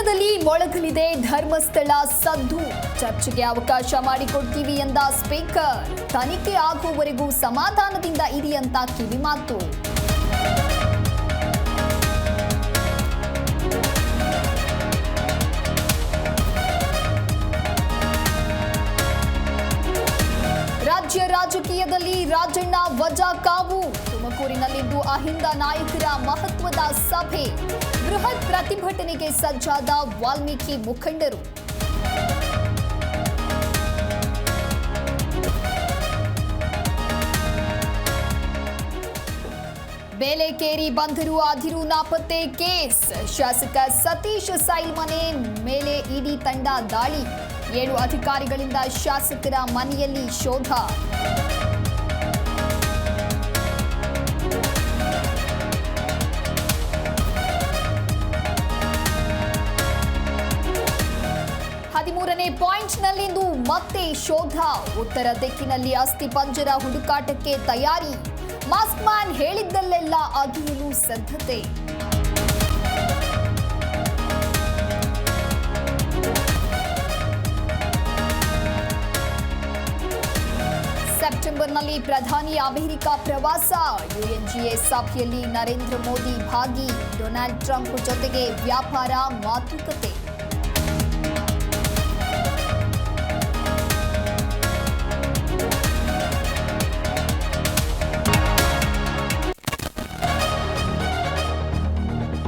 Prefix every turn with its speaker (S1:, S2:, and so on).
S1: ರಾಜ್ಯದಲ್ಲಿ ಮೊಳಗಲಿದೆ ಧರ್ಮಸ್ಥಳ ಸದ್ದು. ಚರ್ಚೆಗೆ ಅವಕಾಶ ಮಾಡಿಕೊಡ್ತೀವಿ ಎಂದ ಸ್ಪೀಕರ್. ತನಿಖೆ ಆಗುವವರೆಗೂ ಸಮಾಧಾನದಿಂದ ಇರಿ ಅಂತ ಕಿವಿಮಾತು. ರಾಜ್ಯ ರಾಜಕೀಯದಲ್ಲಿ ರಾಜಣ್ಣ ವಜಾ ಕಾವು. ತುಮಕೂರಿನಲ್ಲಿಂದು ಅಹಿಂದ ನಾಯಕರ ಮಹತ್ವದ ಸಭೆ. ಬೃಹತ್ ಪ್ರತಿಭಟನೆಗೆ ಸಜ್ಜಾದ ವಾಲ್ಮೀಕಿ ಮುಖಂಡರು. ಬೇಲೆಕೇರಿ ಬಂದರು ಅಧಿರು ನಾಪತ್ತೆ ಕೇಸ್. ಶಾಸಕ ಸತೀಶ್ ಸೈಲ್ ಮನೆ ಮೇಲೆ ಇಡಿ ತಂಡ ದಾಳಿ. 7 ಅಧಿಕಾರಿಗಳಿಂದ ಶಾಸಕರ ಮನೆಯಲ್ಲಿ ಶೋಧ. ನೇ ಪಾಯಿಂಟ್ನಲ್ಲಿಂದು ಮತ್ತೆ ಶೋಧ. ಉತ್ತರ ದಿಕ್ಕಿನಲ್ಲಿ ಅಸ್ಥಿ ಪಂಜರ ಹುಡುಕಾಟಕ್ಕೆ ತಯಾರಿ. ಮಾಸ್ಕ್ ಮ್ಯಾನ್ ಹೇಳಿದ್ದಲ್ಲೆಲ್ಲ ಅಗೆಯಲು ಸಿದ್ಧತೆ. ಸೆಪ್ಟೆಂಬರ್ನಲ್ಲಿ ಪ್ರಧಾನಿ ಅಮೆರಿಕ ಪ್ರವಾಸ. ಯುಎನ್ಜಿಎ ಸಭೆಯಲ್ಲಿ ನರೇಂದ್ರ ಮೋದಿ ಭಾಗಿ. ಡೊನಾಲ್ಡ್ ಟ್ರಂಪ್ ಜೊತೆಗೆ ವ್ಯಾಪಾರ ಮಾತುಕತೆ.